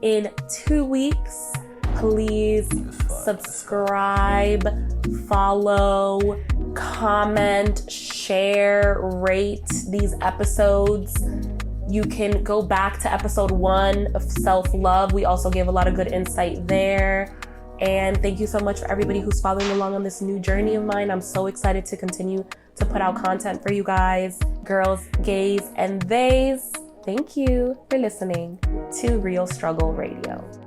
in 2 weeks. Please subscribe, follow, comment, share, rate these episodes. You can go back to episode 1 of self-love. We also gave a lot of good insight there. And thank you so much for everybody who's following along on this new journey of mine. I'm so excited to continue to put out content for you guys, girls, gays, and theys. Thank you for listening to Real Struggle Radio.